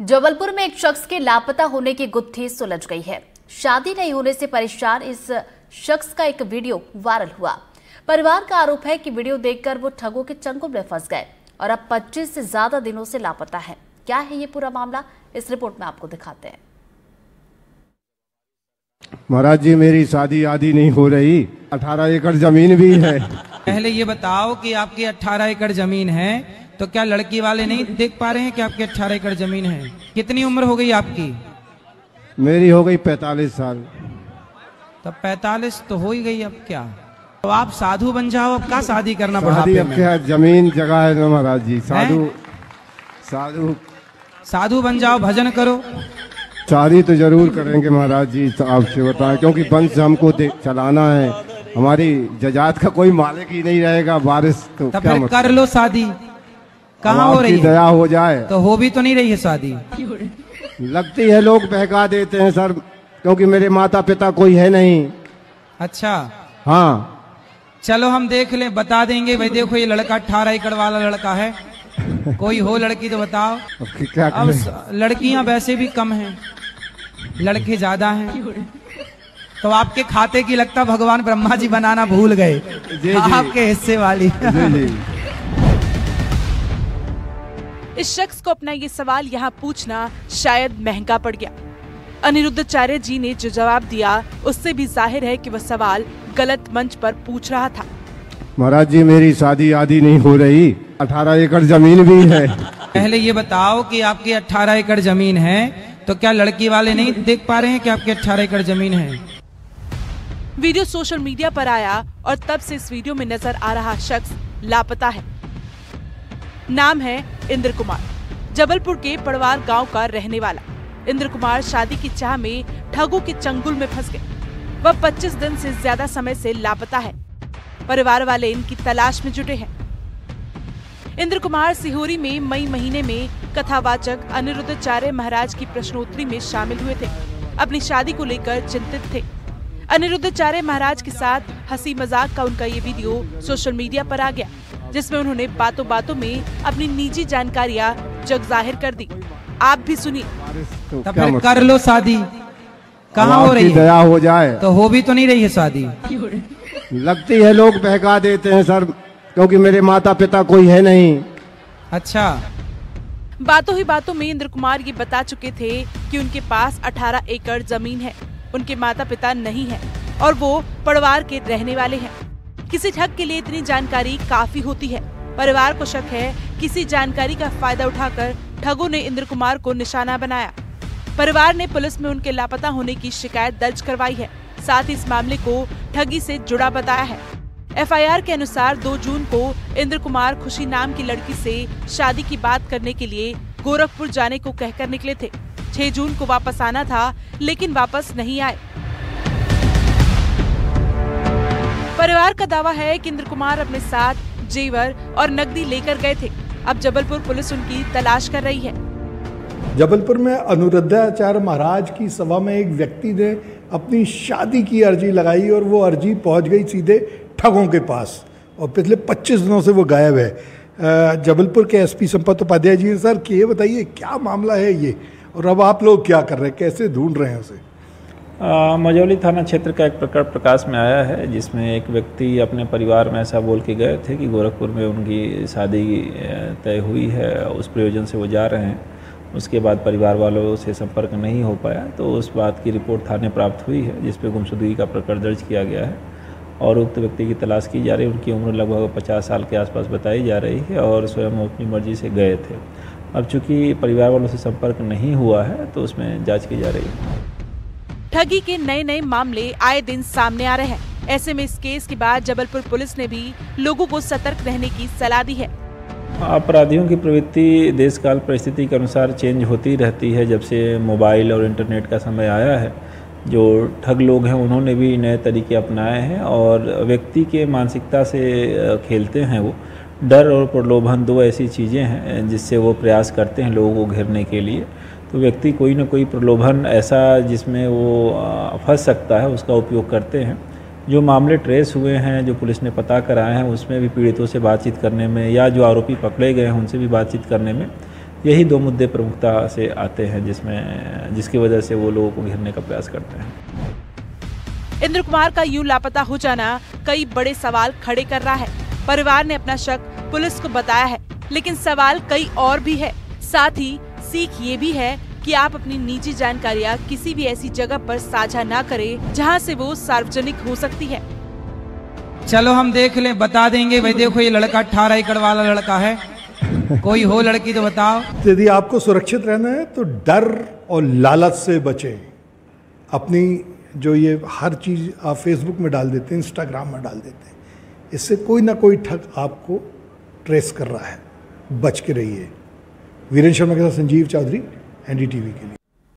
जबलपुर में एक शख्स के लापता होने की गुत्थी सुलझ गई है। शादी नहीं होने से परेशान इस शख्स का एक वीडियो वायरल हुआ। परिवार का आरोप है कि वीडियो देखकर वो ठगों के चंगुल में फंस गए और अब 25 से ज्यादा दिनों से लापता है। क्या है ये पूरा मामला, इस रिपोर्ट में आपको दिखाते हैं। महाराज जी, मेरी शादी आदि नहीं हो रही। 18 एकड़ जमीन भी है। पहले ये बताओ कि आपकी 18 एकड़ जमीन है, तो क्या लड़की वाले नहीं देख पा रहे हैं कि आपकी 18 एकड़ जमीन है? कितनी उम्र हो गई आपकी? मेरी हो गई 45 साल। तब 45 तो हो ही गई, अब क्या? तो आप साधु बन जाओ, अब क्या शादी करना पड़ा? शादी अब क्या, जमीन जगह है ना महाराज जी। साधु बन जाओ, भजन करो। शादी तो जरूर करेंगे महाराज जी, तो आपसे बताएं, क्योंकि वंश हमको चलाना है। हमारी जजात का कोई मालिक ही नहीं रहेगा। बारिश तो तब क्या फिर कर लो शादी। कहाँ हो रही है? दया हो जाए तो हो भी तो नहीं रही है शादी। लगती है, लोग बहका देते हैं सर, क्योंकि मेरे माता पिता कोई है नहीं। अच्छा, हाँ चलो हम देख लें, बता देंगे। भाई देखो, ये लड़का 18 एकड़ वाला लड़का है। कोई हो लड़की तो बताओ। क्या अब लड़कियां वैसे भी कम हैं, लड़के ज्यादा हैं। तो आपके खाते की लगता भगवान ब्रह्मा जी बनाना भूल गए, आपके हिस्से वाली। इस शख्स को अपना ये सवाल यहाँ पूछना शायद महंगा पड़ गया। अनिरुद्धाचार्य जी ने जो जवाब दिया, उससे भी जाहिर है कि वह सवाल गलत मंच पर पूछ रहा था। महाराज जी, मेरी शादी आदि नहीं हो रही। 18 एकड़ जमीन भी है। पहले ये बताओ कि आपकी 18 एकड़ जमीन है, तो क्या लड़की वाले नहीं देख पा रहे हैं कि आपकी 18 एकड़ जमीन है? वीडियो सोशल मीडिया पर आया और तब से इस वीडियो में नजर आ रहा शख्स लापता है। नाम है इंद्र कुमार, जबलपुर के पड़वार गांव का रहने वाला। इंद्र कुमार शादी की चाह में ठगों के चंगुल में फंस गए। वह 25 दिन से ज्यादा समय से लापता है। परिवार वाले इनकी तलाश में जुटे हैं। इंद्र कुमार सिहोरी में मई महीने में कथावाचक अनिरुद्धाचार्य महाराज की प्रश्नोत्तरी में शामिल हुए थे। अपनी शादी को लेकर चिंतित थे। अनिरुद्धाचार्य महाराज के साथ हंसी मजाक का उनका ये वीडियो सोशल मीडिया पर आ गया, जिसमें उन्होंने बातों बातों में अपनी निजी जानकारियां जग जाहिर कर दी। आप भी सुनिए। तब फिर कर लो शादी। कहाँ हो रही है? दया हो जाए तो हो भी तो नहीं रही है शादी। लगती है, लोग बहका देते हैं सर, क्योंकि मेरे माता पिता कोई है नहीं। अच्छा, बातों ही बातों में इंद्र कुमार ये बता चुके थे कि उनके पास 18 एकड़ जमीन है, उनके माता पिता नहीं है और वो पड़वार के रहने वाले हैं। किसी ठग के लिए इतनी जानकारी काफी होती है। परिवार को शक है किसी जानकारी का फायदा उठाकर ठगों ने इंद्र कुमार को निशाना बनाया। परिवार ने पुलिस में उनके लापता होने की शिकायत दर्ज करवाई है। साथ ही इस मामले को ठगी से जुड़ा बताया है। एफआईआर के अनुसार 2 जून को इंद्र कुमार खुशी नाम की लड़की से शादी की बात करने के लिए गोरखपुर जाने को कहकर निकले थे। 6 जून को वापस आना था, लेकिन वापस नहीं आए। परिवार का दावा है कि इंद्र कुमार अपने साथ जेवर और नकदी लेकर गए थे। अब जबलपुर पुलिस उनकी तलाश कर रही है। जबलपुर में अनिरुद्धाचार्य महाराज की सभा में एक व्यक्ति ने अपनी शादी की अर्जी लगाई और वो अर्जी पहुंच गई सीधे ठगों के पास और पिछले 25 दिनों से वो गायब है। जबलपुर के एसपी संपत उपाध्याय जी ने सर कि ये बताइए क्या मामला है ये, और अब आप लोग क्या कर रहे हैं, कैसे ढूंढ रहे हैं उसे? मझौली थाना क्षेत्र का एक प्रकरण प्रकाश में आया है, जिसमें एक व्यक्ति अपने परिवार में ऐसा बोल के गए थे कि गोरखपुर में उनकी शादी तय हुई है, उस प्रयोजन से वो जा रहे हैं। उसके बाद परिवार वालों से संपर्क नहीं हो पाया, तो उस बात की रिपोर्ट थाने प्राप्त हुई है, जिस पे गुमशुदगी का प्रकरण दर्ज किया गया है और उक्त व्यक्ति की तलाश की जा रही है। उनकी उम्र लगभग 50 साल के आसपास बताई जा रही है और स्वयं वो अपनी मर्जी से गए थे। अब चूंकि परिवार वालों से संपर्क नहीं हुआ है, तो उसमें जाँच की जा रही है। ठगी के नए नए मामले आए दिन सामने आ रहे हैं। ऐसे में इस केस के बाद जबलपुर पुलिस ने भी लोगों को सतर्क रहने की सलाह दी है। अपराधियों की प्रवृत्ति देश काल परिस्थिति के अनुसार चेंज होती रहती है। जब से मोबाइल और इंटरनेट का समय आया है, जो ठग लोग हैं उन्होंने भी नए तरीके अपनाए हैं और व्यक्ति के मानसिकता से खेलते हैं। वो डर और प्रलोभन 2 ऐसी चीज़ें हैं जिससे वो प्रयास करते हैं लोगों को घेरने के लिए। तो व्यक्ति कोई ना कोई प्रलोभन ऐसा जिसमें वो फंस सकता है, उसका उपयोग करते हैं। जो मामले ट्रेस हुए हैं, जो पुलिस ने पता कराए हैं, उसमें भी पीड़ितों से बातचीत करने में या जो आरोपी पकड़े गए हैं उनसे भी बातचीत करने में यही दो मुद्दे प्रमुखता से आते हैं जिसकी वजह से वो लोगों को घेरने का प्रयास करते हैं। इंद्र कुमार का यूं लापता हो जाना कई बड़े सवाल खड़े कर रहा है। परिवार ने अपना शक पुलिस को बताया है, लेकिन सवाल कई और भी है। साथ ही सीख ये भी है कि आप अपनी निजी जानकारियां किसी भी ऐसी जगह पर साझा ना करें जहां से वो सार्वजनिक हो सकती है। चलो हम देख लें, बता देंगे भाई देखो ये लड़का 18 एकड़ वाला लड़का है, कोई हो लड़की तो बताओ। यदि आपको सुरक्षित रहना है तो डर और लालच से बचें। अपनी जो ये हर चीज़ आप फेसबुक में डाल देते हैं, इंस्टाग्राम में डाल देते हैं, इससे कोई ना कोई ठग आपको ट्रेस कर रहा है। बच के रहिए। वीरेंद्र शर्मा के साथ संजीव चौधरी, NDTV के लिए।